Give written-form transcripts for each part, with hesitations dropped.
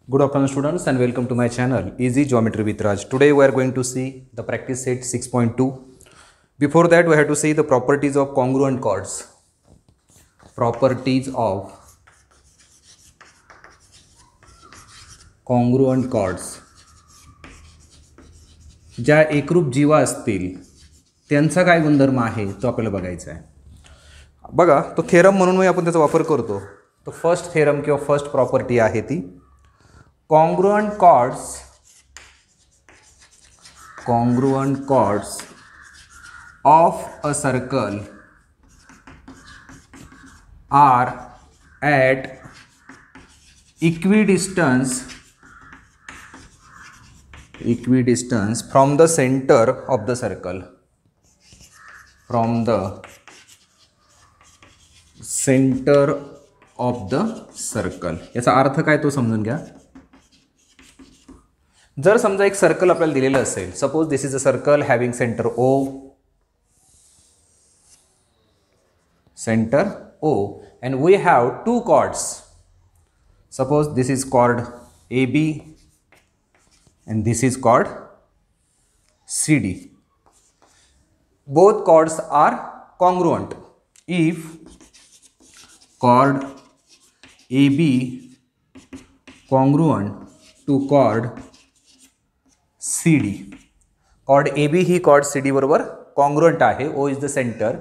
Good afternoon students and welcome to my channel Easy Geometry with Raj. Today we are going to see the practice set 6.2. Before that we have to see the properties of congruent chords. Properties of congruent chords. ज्या एकरूप जीवा असतील त्यांचा काय गुणधर्म आहे तो आपल्याला बघायचा आहे. बघा तो थेरम म्हणून मी आपण त्याचा वापर करतो. तो फर्स्ट थेरम किंवा फर्स्ट प्रॉपर्टी आहे ती congruent chords of a circle are at equidistance from the center of the circle. From the center of the circle. याचा अर्थ काय तो समजून घ्या. जर समजा एक सर्कल आपल्याला दिलेलं असेल, suppose this is a circle having centre O and we have two chords. Suppose this is chord AB and this is chord CD. Both chords are congruent. If chord AB congruent to chord CD. Chord AB he chord CD बरोबर congruent आहे. O is the centre.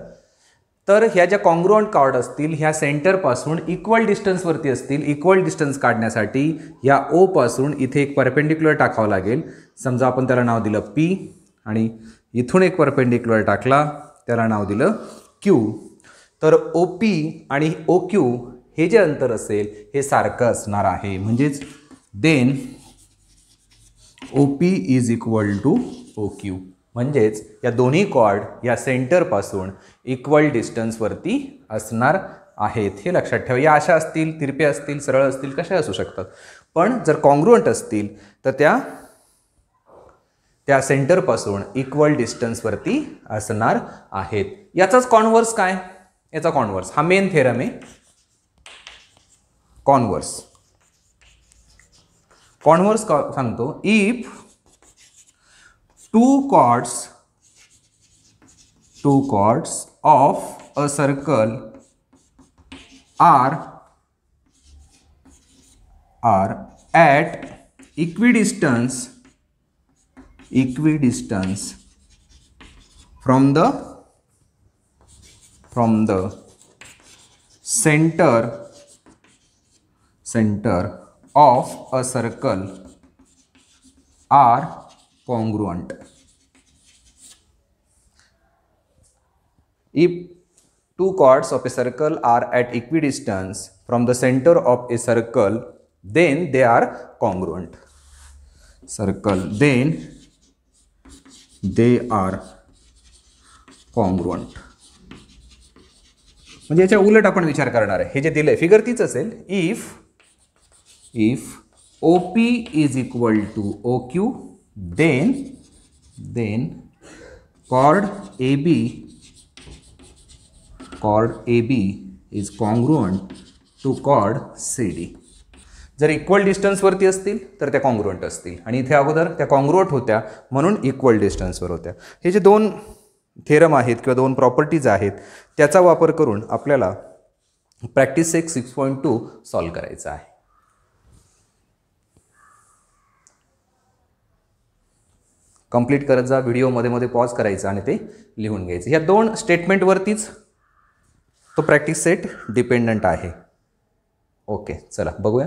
तर ह्या ज्या congruent cord असतील ह्या centre पासून equal distance वरती असतील. इक्वल डिस्टन्स काढण्यासाठी या O पासून इथे एक परपेंडिक्युलर टाकावं लागेल. समजा आपण त्याला नाव दिलं P आणि इथून एक परपेंडिक्युलर टाकला त्याला नाव दिलं Q. तर OP आणि OQ हे जे अंतर असेल हे सारखं असणार आहे. म्हणजेच then OP is equal to OQ. म्हणजेच या दोन्ही कॉर्ड या सेंटर पासून इक्वल डिस्टन्स वरती असणार आहेत. हे लक्षात ठेवा. या अशा असतील, तिरपे असतील, सरळ असतील, कशा असू शकतात. पण जर कॉन्ग्रुएंट असतील तर त्या सेंटर पासून इक्वल डिस्टन्स वरती असणार आहेत. याचाच कॉन्व्हर्स काय? याचा कॉन्व्हर्स हा मेन थेरम आहे. कॉन्व्हर्स सांगतो if two chords of a circle are at equidistance from the center of a circle are congruent. If two chords of a circle are at equidistance from the center of a circle, then they are congruent. Then they are congruent. म्हणजे याच्या उलट आपण विचार करणार आहे. हे जे दिलंय फिगर तीच असेल. if OP is equal to OQ, then chord AB is congruent to chord CD. जर इक्वल डिस्टन्स वरती असतील तर त्या कॉन्ग्रुएंट असतील आणि इथे अगोदर त्या कॉन्ग्रुएंट होत्या म्हणून इक्वल डिस्टन्सवर होत्या. हे जे दोन थेरम आहेत किंवा दोन प्रॉपर्टीज आहेत त्याचा वापर करून आपल्याला प्रॅक्टिस 6.2 सॉल्व्ह करायचा आहे. कंप्लीट करत जा. व्हिडिओ मध्ये पॉज करायचा आणि ते लिहून घ्यायचं. ह्या दोन स्टेटमेंटवरतीच तो प्रॅक्टिस सेट डिपेंडंट आहे. ओके, चला बघूया.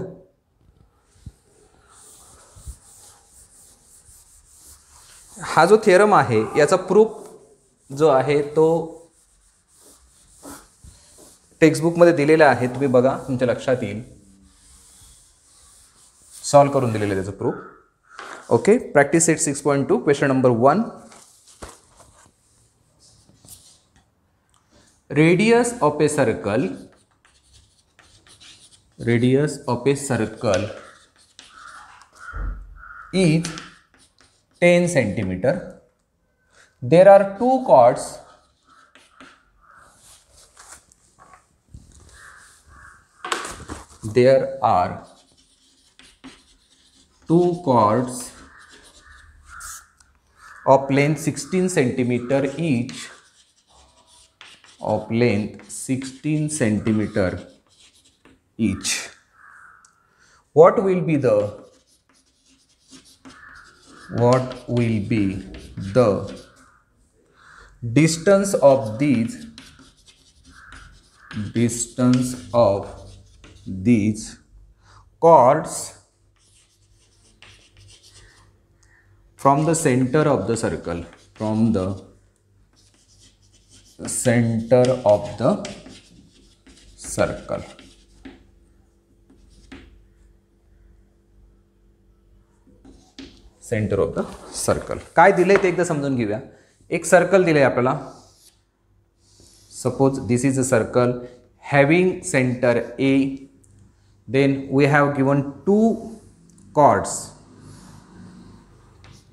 हा जो थेरम आहे याचा प्रूफ जो आहे तो टेक्स्टबुकमध्ये दिलेला आहे. तुम्ही बघा, तुमच्या लक्षात येईल. सॉल्व्ह करून दिलेलं आहे त्याचं proof. Okay, practice set 6.2 question number 1. Radius of a circle is 10 centimeter. There are two chords there are two chords of length 16 centimeter each, of length 16 centimeter each. What will be the distance of these chords from the center of the circle, center of the circle. Centre of the circle. काय दिलंय ते एकदा समजून घेऊया. एक circle दिलंय आपल्याला. Suppose this is a circle having centre A. Then we have given two chords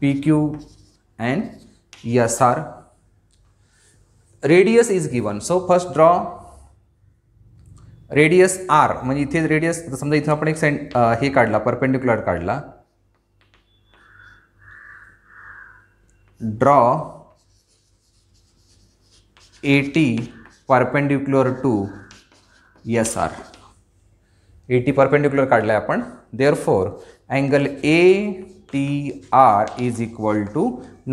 PQ and SR. Radius is given. So first draw radius R. म्हणजे इथे रेडियस समजा इथे आपण एक हे काढला, परपेंडिक्युलर काढला. Draw AT perpendicular to SR. AT perpendicular काढलाय आपण. Therefore angle ATR is equal to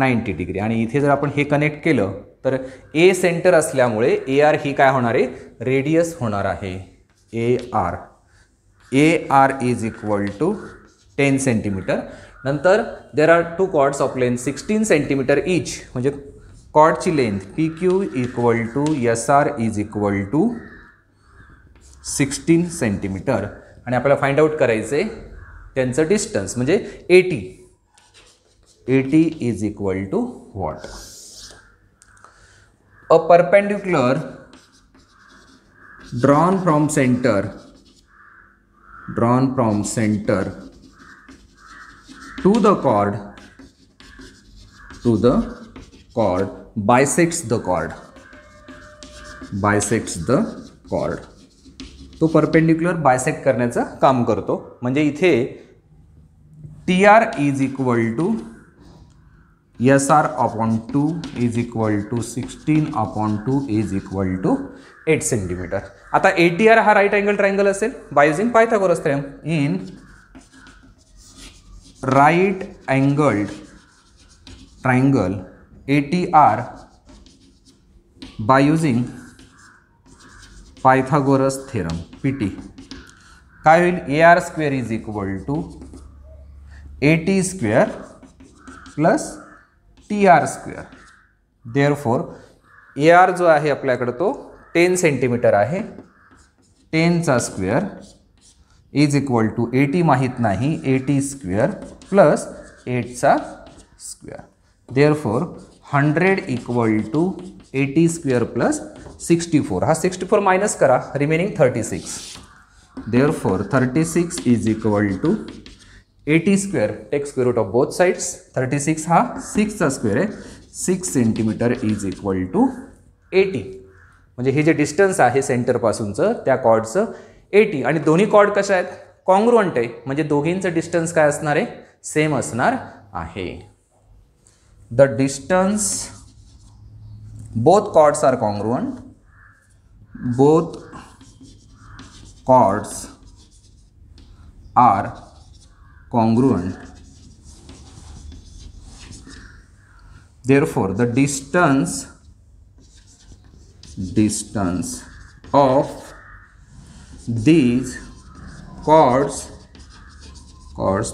90 degree. आणि इथे जर आपण हे कनेक्ट केलं तर A सेंटर असल्यामुळे AR ही काय होणार आहे, रेडियस होणार आहे. AR is equal to 10 centimetre. नंतर there are two chords of length 16 centimetre each. म्हणजे कॉर्डची length PQ equal to SR is equal to 16 centimetre. आणि आपल्याला फाइंड आउट करायचे त्यांचं डिस्टन्स म्हणजे AT is equal to what. A perpendicular drawn from center to the chord bisects the chord. तो perpendicular bisect करण्याचं काम करतो. म्हणजे इथे TR is equal to SR upon 2 is equal to 16 upon 2 is equal to 8 centimetre. आता ATR हा right angle triangle असेल by using Pythagoras theorem. In right angled triangle ATR by using Pythagoras theorem PT काय होईल, AR square is equal to AT square plus TR square. Therefore AR जो आहे आपल्याकडे तो 10 centimetre आहे. 10 चा square is equal to AT माहीत नाही, AT स्क्वेअर प्लस 8 चा square. Therefore 100 equal to AT square plus 64. हा 64 मायनस करा, remaining 36. Therefore 36 is equal to AT square, take square root of both sides. 36 हा 6 चा स्क्वेअर आहे, 6 सेंटीमीटर इज इक्वल टू 80. म्हणजे हे जे डिस्टन्स आहे सेंटरपासूनचं त्या कॉर्डचं 80. आणि दोन्ही कॉर्ड कशा आहेत, कॉन्ग्रुअंट आहे. म्हणजे दोघींचं डिस्टन्स काय असणार आहे, सेम असणार आहे. The distance both chords are congruent. Both chords are congruent. Therefore the distance of these chords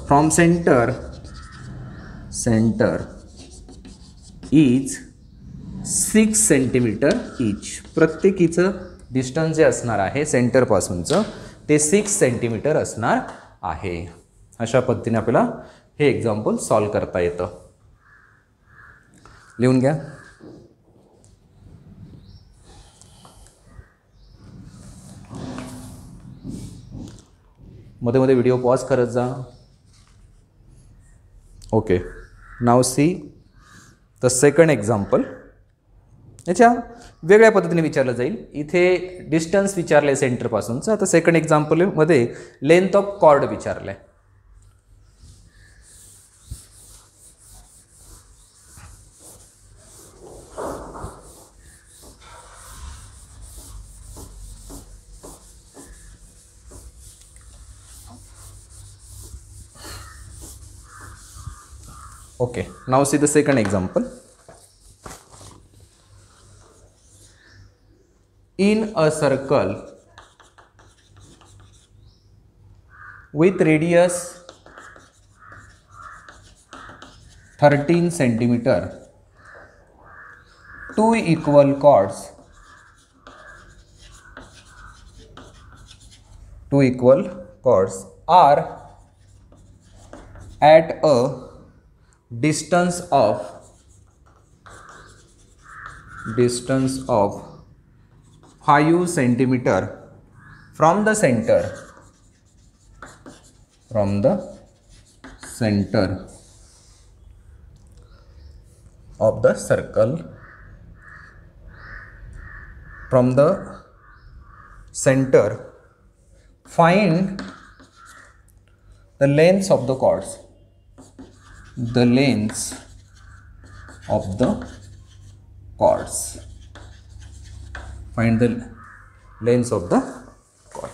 from center is 6 centimetre each. प्रत्येकीचं डिस्टन्स जे असणार आहे सेंटर पासूनचं ते 6 सेंटीमीटर असणार आहे. अशा पद्धतीने आपल्याला हे एक्झाम्पल सॉल्व करता येतं. लिहून घ्या. मध्ये मध्ये व्हिडिओ पॉज करत जा. Okay, now see the second example. याच्या वेगळ्या पद्धतीने विचारलं जाईल. इथे डिस्टन्स विचारलं आहे सेंटरपासूनचं. आता सेकंड एक्झाम्पलमध्ये लेंथ ऑफ कॉर्ड विचारलं आहे. Okay, now see the second example. In a circle with radius 13 centimeter, two equal chords are at a distance of 5 centimeter from the center of the circle. From the center, find the lengths of the chords. Find the lengths of the chord.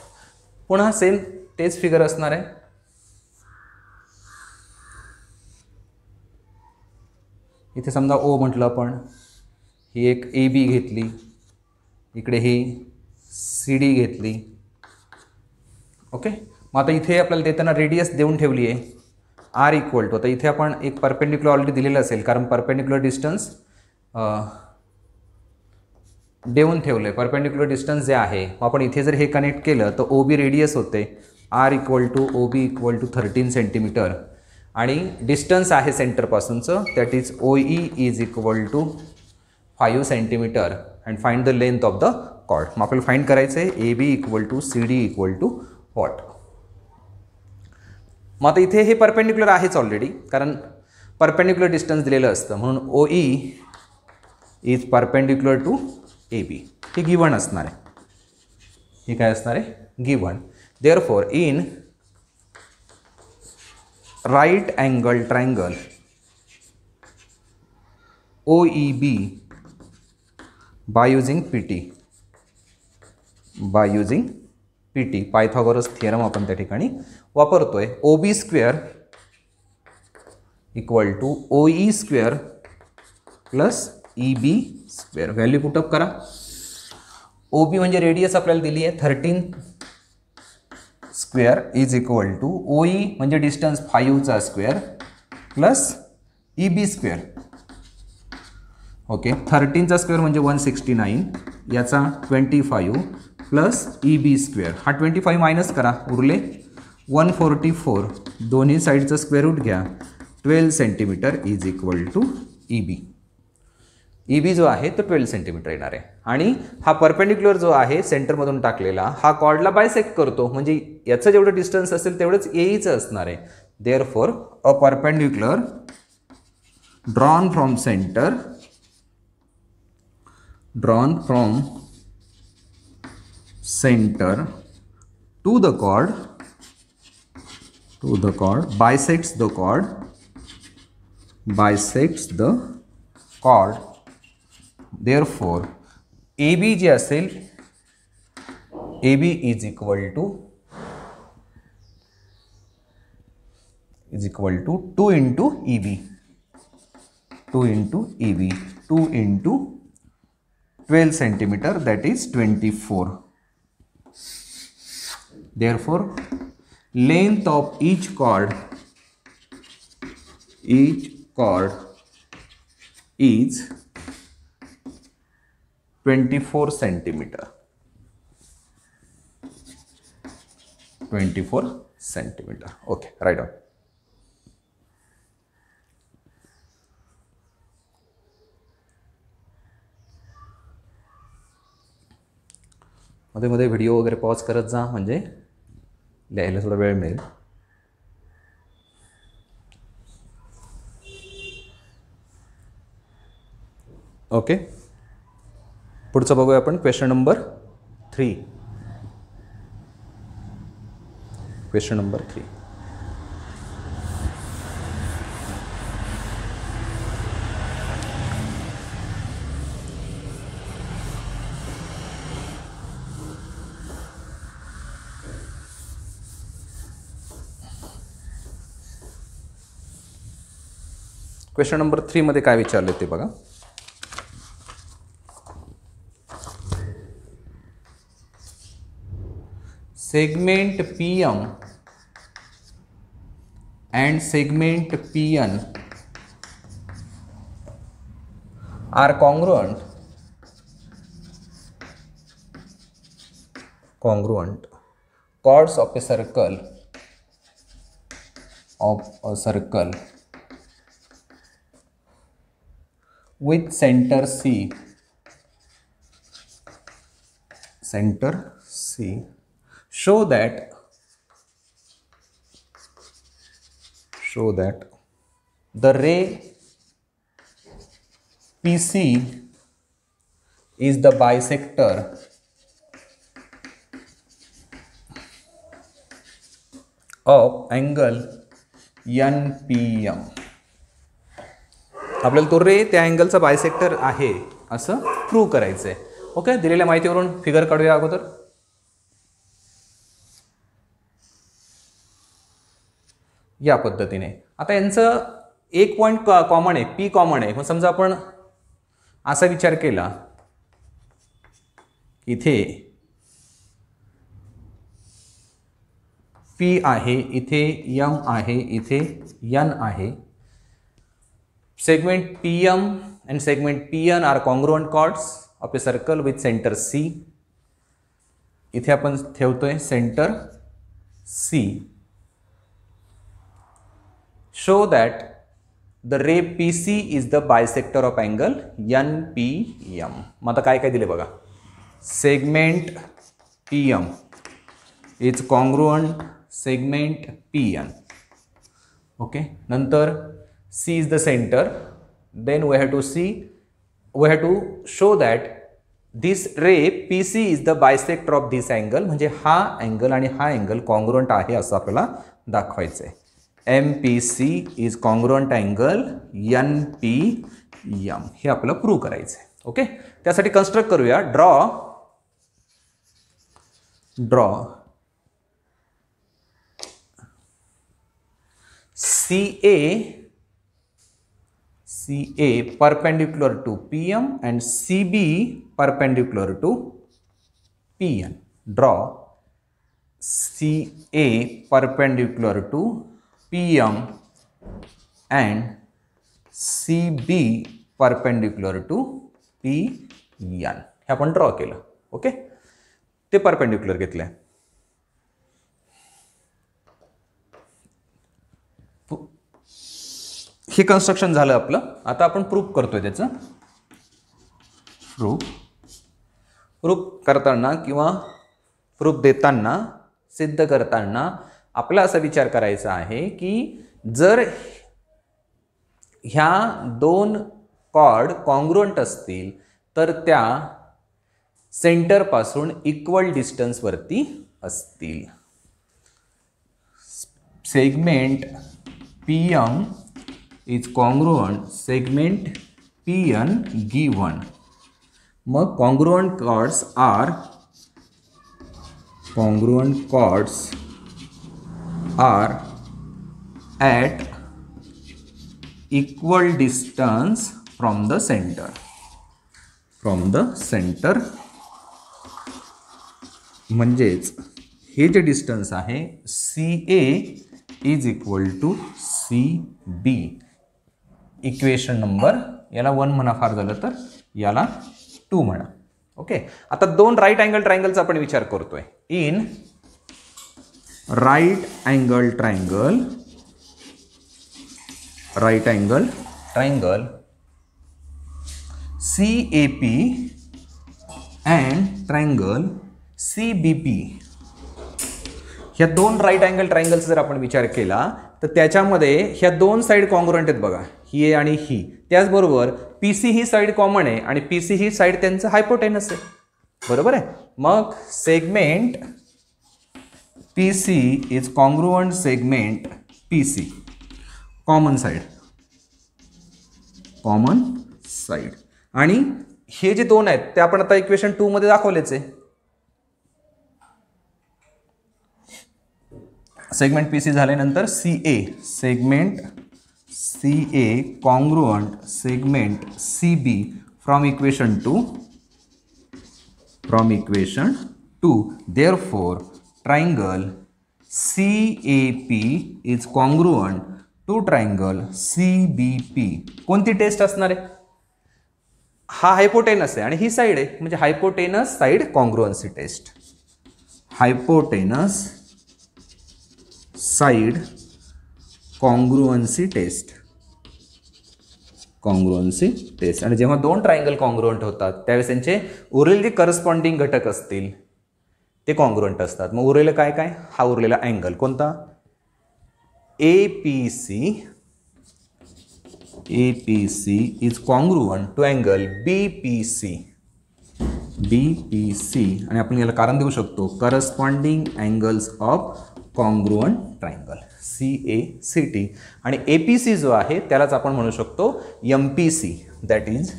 पुन्हा same तेच figure असणार आहे. इथे समजा ओ म्हटलं आपण, ही एक A B घेतली, इकडे ही सी डी घेतली. ओके, मग आता इथे आपल्याला देताना रेडियस देऊन ठेवली आहे आर इक्वल टू, आता इथे आपण एक परपेंडिक्युलर ऑलरेडी दिलेलं असेल कारण परपेंडिक्युलर डिस्टन्स देऊन ठेवलं आहे. परपेंडिक्युलर डिस्टन्स जे आहे, मग आपण इथे जर हे कनेक्ट केलं तर ओ बी रेडियस होते R equal to O B equal to 13 centimetre आणि डिस्टन्स आहे सेंटरपासूनचं, that is O E is equal to 5 centimetre and find the length of the chord. मग आपल्याला फाइंड करायचं आहे A B equal to C D equal to what. मग आता इथे हे परपेंडिक्युलर आहेच ऑलरेडी कारण परपेंडिक्युलर डिस्टन्स दिलेलं असतं, म्हणून O E is perpendicular to A B. हे गिवन असणार आहे. हे काय असणार आहे? Given. Therefore in right angle triangle OEB by using PT Pythagoras theorem आपण त्या ठिकाणी वापरतोय. OB square equal to OE square plus EB square. Value put up करा. OB म्हणजे रेडियस आपल्याला दिली आहे 13 square is equal to OE म्हणजे डिस्टन्स 5चा square plus EB square. Okay, 13चा स्क्वेअर म्हणजे 169, याचा 25 प्लस EB स्क्वेअर. हा 25 मायनस करा, उरले 144. दोन्ही साईडचं स्क्वेअर रूट घ्या. 12 centimetre is equal to EB. EB जो आहे तो 12 सेंटीमीटर येणार आहे आणि हा परपेंडिक्युलर जो आहे सेंटरमधून टाकलेला हा कॉर्डला बायसेक्ट करतो, म्हणजे याचं जेवढं डिस्टन्स असेल तेवढंच AEचं असणार आहे. Therefore a perpendicular drawn from centre to the chord bisects the chord. Therefore AB जे असेल AB is equal to 2 into EB 2 into 12 centimeter, that is 24. Therefore length of each chord is 24 centimeter. 24 centimeter. Okay, write down. मध्ये मध्ये video वगैरे pause करत जा, म्हणजे लिहायला थोडा वेळ मिळेल. ओके, पुढचं बघूया आपण. Question number 3. क्वेश्चन नंबर 3 मध्ये काय विचारले ते बघा. Segment PM and segment PN are congruent chords of a circle with center C show that the ray PC is the bisector of angle NPM. आपल्याला तो रे त्या अँगलचा बायसेक्टर आहे असं प्रूव्ह करायचं आहे. ओके, दिलेल्या माहितीवरून फिगर काढूया अगोदर. या पद्धतीने आता यांचं एक पॉईंट कॉमन आहे, पी कॉमन आहे. मग समजा आपण असा विचार केला, इथे पी आहे, इथे एम आहे, इथे एन आहे. Segment PM and segment PN are congruent chords of a circle with center C. इथे आपण ठेवतोय centre C. Show that the ray PC is the bisector of angle NPM. मग आता काय काय दिले बघा. Segment PM is congruent segment PN. Okay, नंतर C is the center. Then we have to show that this ray PC is the bisector of this angle. म्हणजे हा angle आणि हा अँगल कॉन्ग्रुएंट आहे असं आपल्याला दाखवायचं आहे. MPC is congruent angle NPM. हे आपल्याला प्रूव्ह करायचं आहे. ओके, त्यासाठी कन्स्ट्रक्ट करूया. Draw CA perpendicular to PM and CB perpendicular to PN. Draw CA perpendicular to PM and CB perpendicular to PN. हे आपण ड्रॉ केलं. ओके, ते परपेंडिक्युलर घेतलंय. हे कन्स्ट्रक्शन झालं आपलं. आता आपण प्रूफ करतोय त्याचं. प्रूफ करताना किंवा प्रूफ देताना, सिद्ध करताना आपला असा विचार करायचा आहे की जर ह्या दोन कॉर्ड कॉन्ग्रुएंट असतील तर त्या सेंटर पासून इक्वल डिस्टन्स वरती असतील. Segment PM is congruent segment PN given. मग congruent chords are at equal distance from the center. म्हणजेच हे जे डिस्टन्स आहे CA is equal to CB. Equation number याला 1 म्हणा, फार झालं तर याला 2 म्हणा. ओके, आता दोन राईट अँगल ट्रायंगलचा आपण विचार करतोय. In right angle triangle CAP and triangle CBP. ह्या दोन राईट अँगल ट्रायंगलचा जर आपण विचार केला तर त्याच्यामध्ये ह्या दोन साईड कॉन्ग्रुएंट आहेत बघा, ही आणि ही. त्याचबरोबर PC ही साईड कॉमन आहे आणि PC ही साईड त्यांचं हायपोटेनस आहे. बरोबर आहे. मग segment PC is congruent segment PC, common side. आणि हे जे दोन आहेत ते आपण आता इक्वेशन 2 मध्ये दाखवलेच आहे. सेगमेंट PC झाल्यानंतर CA, segment CA congruent segment CB from equation 2. Therefore, triangle CAP is congruent to triangle CBP. कोणती टेस्ट असणार आहे? हा हायपोटेनस आहे आणि ही साइड आहे, म्हणजे hypotenuse side congruency test. Hypotenuse side congruency test. आणि जेव्हा दोन ट्रायंगल कॉन्ग्रुएंट होतात त्यावेळेस त्यांचे उरलेले जे करस्पॉन्डिंग घटक असतील ते कॉन्ग्रुएंट असतात. मग उरलेलं काय काय? हा उरलेला अँगल कोणता? APC is congruent to angle BPC. आणि आपण याला कारण देऊ शकतो corresponding angles of congruent triangle CACT. आणि APC जो आहे त्यालाच आपण म्हणू शकतो MPC. That is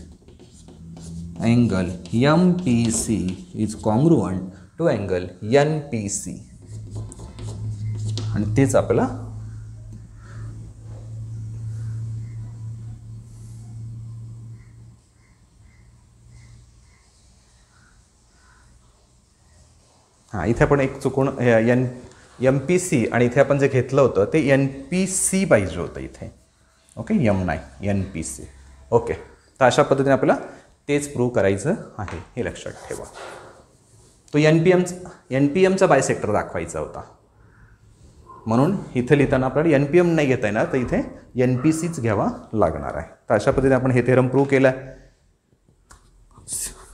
angle MPC is congruent to angle NPC. आणि तेच आपल्याला इथे आपण एक चुकून MPC आणि इथे आपण जे घेतलं होतं ते NPC पाहिजे होतं इथे. ओके, M नाही NPC. ओके, तर अशा पद्धतीने आपल्याला तेच प्रूव्ह करायचं आहे, हे लक्षात ठेवा. तो NPMचा बायसेक्टर दाखवायचा होता, म्हणून इथे लिहिताना आपल्याला NPM नाही घेता येणार, तर इथे NPCच घ्यावा लागणार आहे. तर अशा पद्धतीने आपण हे थेरम प्रूव्ह केला आहे.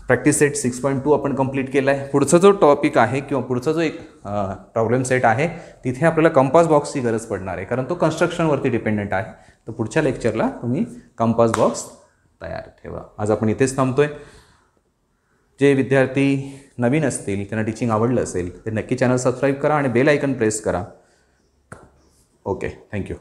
प्रॅक्टिस सेट 6.2 आपण कंप्लीट केला आहे. पुढचा जो टॉपिक आहे किंवा पुढचा जो एक प्रॉब्लेम सेट आहे तिथे आपल्याला कंपास बॉक्सची गरज पडणार आहे, कारण तो कन्स्ट्रक्शनवरती डिपेंडेंट आहे. तर पुढच्या लेक्चरला तुम्ही कंपास बॉक्स तयार ठेवा. आज आपण इथेच थांबतोय. जे विद्यार्थी नवीन असतील, त्यांना टीचिंग आवडलं असेल, ते नक्की चॅनल सबस्क्राईब करा आणि बेल आयकन प्रेस करा. Okay, thank you.